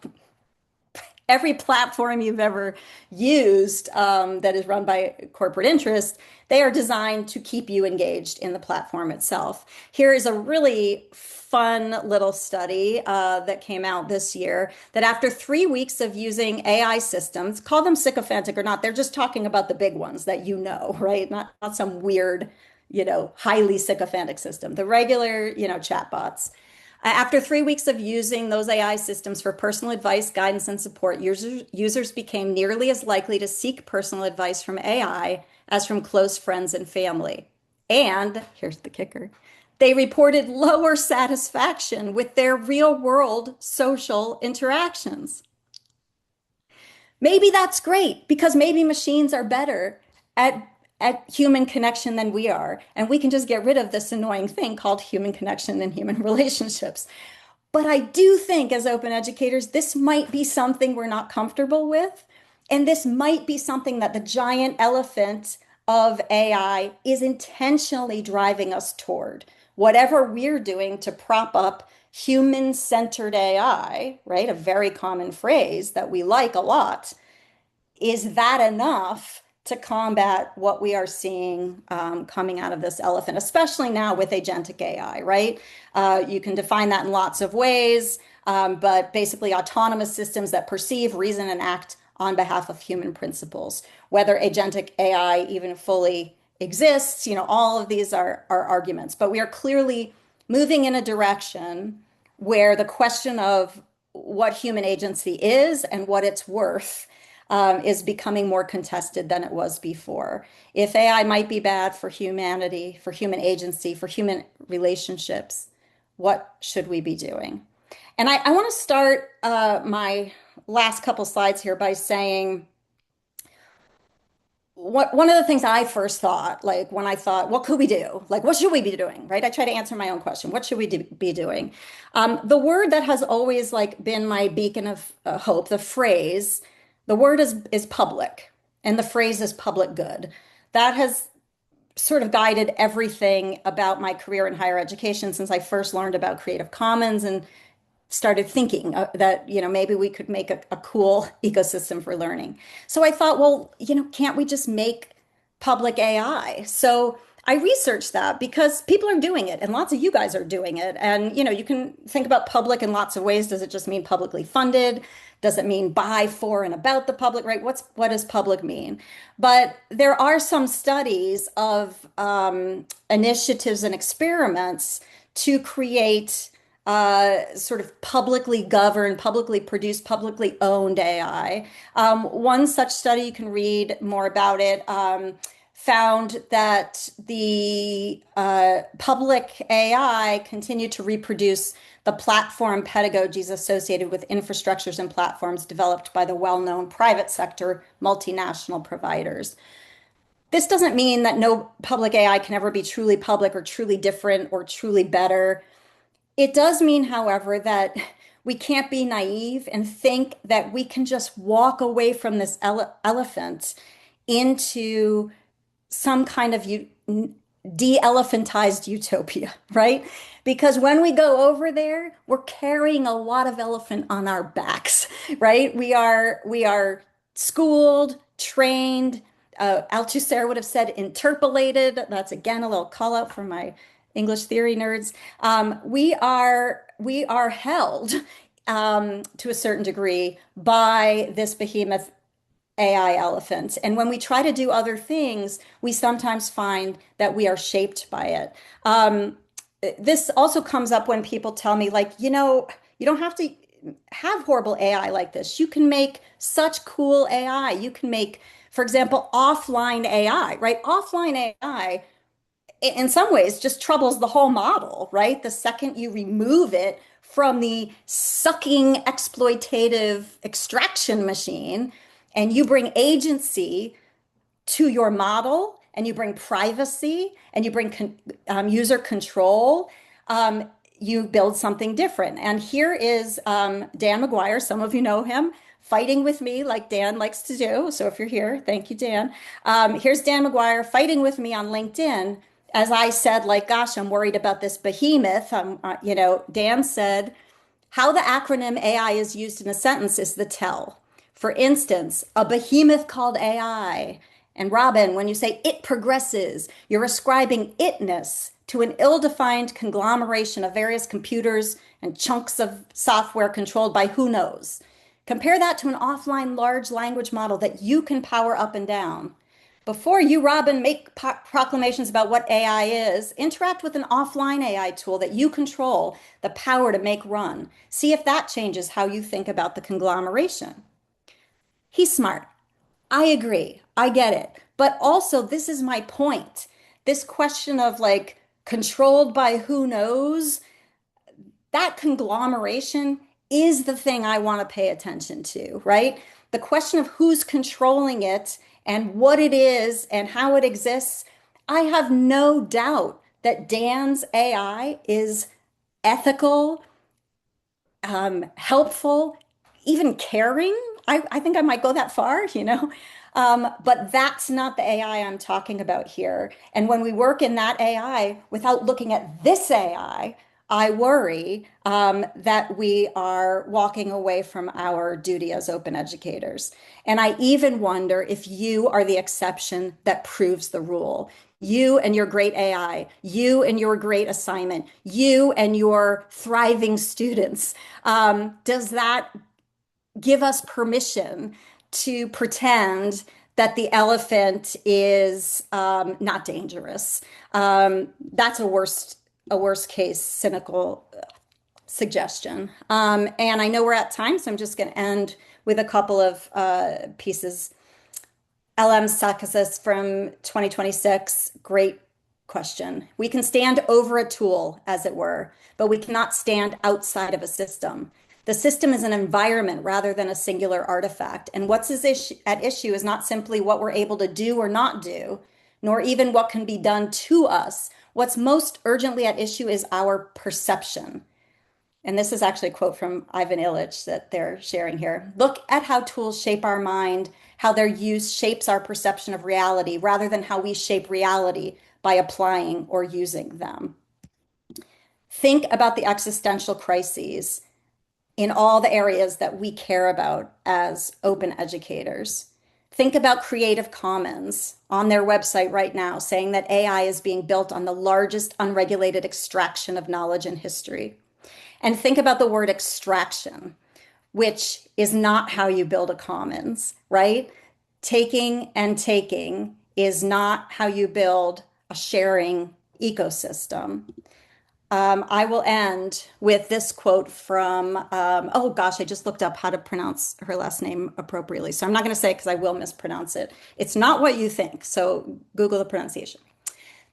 Speaker 3: every platform you've ever used that is run by corporate interest, they are designed to keep you engaged in the platform itself. Here is a really fun little study that came out this year that after 3 weeks of using AI systems, call them sycophantic or not, they're just talking about the big ones that you know, right? Not some weird, highly sycophantic system. The regular, chatbots. After 3 weeks of using those AI systems for personal advice, guidance, and support, users became nearly as likely to seek personal advice from AI as from close friends and family. And here's the kicker, they reported lower satisfaction with their real world social interactions. Maybe that's great because maybe machines are better at human connection than we are, and we can just get rid of this annoying thing called human connection and human relationships. But I do think as open educators, this might be something we're not comfortable with. And this might be something that the giant elephant of AI is intentionally driving us toward. Whatever we're doing to prop up human-centered AI, right? A very common phrase that we like a lot. Is that enough to combat what we are seeing coming out of this elephant, especially now with agentic AI, right? You can define that in lots of ways, but basically autonomous systems that perceive, reason, and act on behalf of human principles. Whether agentic AI even fully exists, all of these are arguments, but we are clearly moving in a direction where the question of what human agency is and what it's worth is becoming more contested than it was before. If AI might be bad for humanity, for human agency, for human relationships, what should we be doing? And I want to start my last couple slides here by saying one of the things I first thought, like when I thought, what could we do? Like, what should we be doing? Right? I try to answer my own question. What should we be doing? The word that has always been my beacon of hope, the phrase, the word is public, and the phrase is public good. That has sort of guided everything about my career in higher education since I first learned about Creative Commons and started thinking that maybe we could make a cool ecosystem for learning. So I thought, well, can't we just make public AI? So I researched that because people are doing it and lots of you guys are doing it. And you can think about public in lots of ways. Does it just mean publicly funded? Does it mean by, for, and about the public, right? What does public mean? But there are some studies of initiatives and experiments to create sort of publicly governed, publicly produced, publicly owned AI. One such study, you can read more about it, found that the public AI continued to reproduce the platform pedagogies associated with infrastructures and platforms developed by the well-known private sector multinational providers. This doesn't mean that no public AI can ever be truly public or truly different or truly better. It does mean, however, that we can't be naive and think that we can just walk away from this elephant into some kind of de-elephantized utopia, right? Because when we go over there, we're carrying a lot of elephant on our backs, right? We are schooled, trained. Althusser would have said interpolated. That's again a little call out for my English theory nerds. We are held to a certain degree by this behemoth AI elephant. And when we try to do other things, we sometimes find that we are shaped by it. This also comes up when people tell me, like, you don't have to have horrible AI like this. You can make such cool AI. You can make, for example, offline AI, right? Offline AI in some ways just troubles the whole model, right? The second you remove it from the sucking exploitative extraction machine and you bring agency to your model and you bring privacy and you bring user control, you build something different. And here is Dan McGuire. Some of you know him fighting with me like Dan likes to do. So if you're here, thank you, Dan. Here's Dan McGuire fighting with me on LinkedIn. As I said, like, gosh, I'm worried about this behemoth. Dan said, how the acronym AI is used in a sentence is the tell. For instance, a behemoth called AI. And Robin, when you say it progresses, you're ascribing itness to an ill-defined conglomeration of various computers and chunks of software controlled by who knows. Compare that to an offline large language model that you can power up and down. Before you, Robin, make proclamations about what AI is, interact with an offline AI tool that you control the power to make run. See if that changes how you think about the conglomeration. He's smart. I agree. I get it. But also, this is my point. This question of like controlled by who knows, that conglomeration is the thing I want to pay attention to, right? The question of who's controlling it and what it is and how it exists. I have no doubt that Dan's AI is ethical, helpful, even caring. I think I might go that far. But that's not the AI I'm talking about here. And when we work in that AI without looking at this AI, I worry that we are walking away from our duty as open educators. And I even wonder if you are the exception that proves the rule. You and your great AI, you and your great assignment, you and your thriving students. Does that give us permission to pretend that the elephant is not dangerous? That's a worst case cynical suggestion. And I know we're at time, so I'm just going to end with a couple of pieces. LM Sakasis from 2026, great question. We can stand over a tool, as it were, but we cannot stand outside of a system. The system is an environment rather than a singular artifact. And what's at issue is not simply what we're able to do or not do, nor even what can be done to us. What's most urgently at issue is our perception. And this is actually a quote from Ivan Illich that they're sharing here. Look at how tools shape our mind, how their use shapes our perception of reality, rather than how we shape reality by applying or using them. Think about the existential crises in all the areas that we care about as open educators. Think about Creative Commons on their website right now, saying that AI is being built on the largest unregulated extraction of knowledge in history. And think about the word extraction, which is not how you build a commons, right? Taking and taking is not how you build a sharing ecosystem. I will end with this quote from, oh gosh, I just looked up how to pronounce her last name appropriately. So I'm not going to say it because I will mispronounce it. It's not what you think. So Google the pronunciation.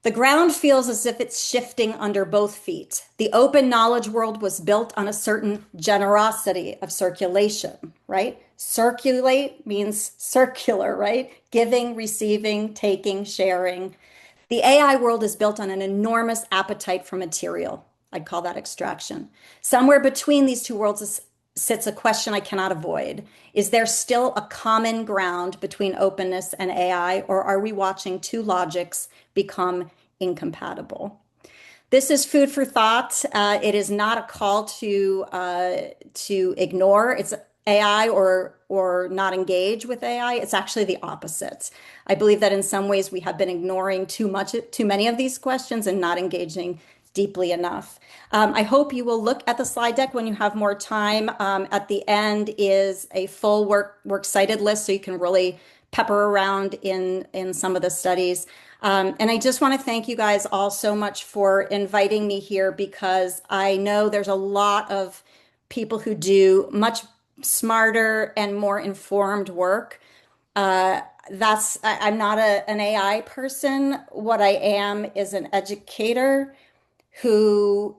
Speaker 3: The ground feels as if it's shifting under both feet. The open knowledge world was built on a certain generosity of circulation, right? Circulate means circular, right? Giving, receiving, taking, sharing. The AI world is built on an enormous appetite for material. I'd call that extraction. Somewhere between these two worlds sits a question I cannot avoid. Is there still a common ground between openness and AI, or are we watching two logics become incompatible? This is food for thought. It is not a call to ignore it's AI or not engage with AI. It's actually the opposite. I believe that in some ways we have been ignoring too many of these questions and not engaging deeply enough. I hope you will look at the slide deck when you have more time. At the end is a full works cited list, so you can really pepper around in some of the studies. And I just want to thank you guys all so much for inviting me here because I know there's a lot of people who do much smarter and more informed work. I'm not an AI person. What I am is an educator who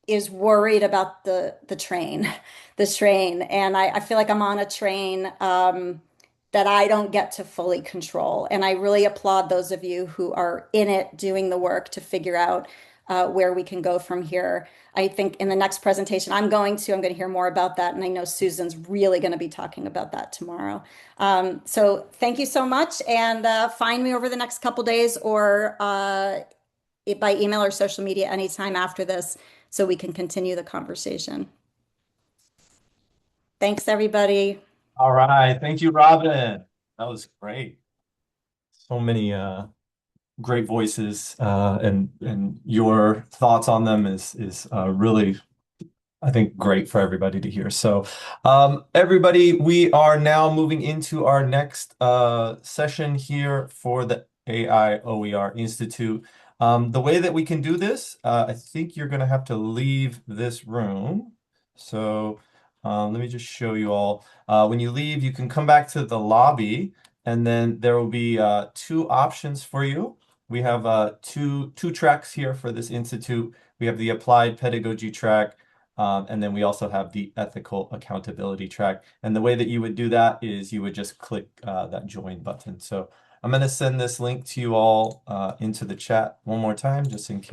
Speaker 3: is worried about the train, the train, and I feel like I'm on a train that I don't get to fully control. And I really applaud those of you who are in it doing the work to figure out where we can go from here. I think in the next presentation I'm going to hear more about that, and I know Susan's really going to be talking about that tomorrow. So thank you so much, and find me over the next couple days or by email or social media anytime after this so we can continue the conversation. Thanks, everybody.
Speaker 1: All right. Thank you, Robin. That was great. So many great voices, and your thoughts on them is really, I think, great for everybody to hear. So, everybody, we are now moving into our next session here for the AI OER Institute. The way that we can do this, I think you're going to have to leave this room. So, let me just show you all. When you leave, you can come back to the lobby, and then there will be two options for you. We have two tracks here for this institute. We have the applied pedagogy track. And then we also have the ethical accountability track. And the way that you would do that is you would just click that join button. So I'm going to send this link to you all into the chat one more time, just in case.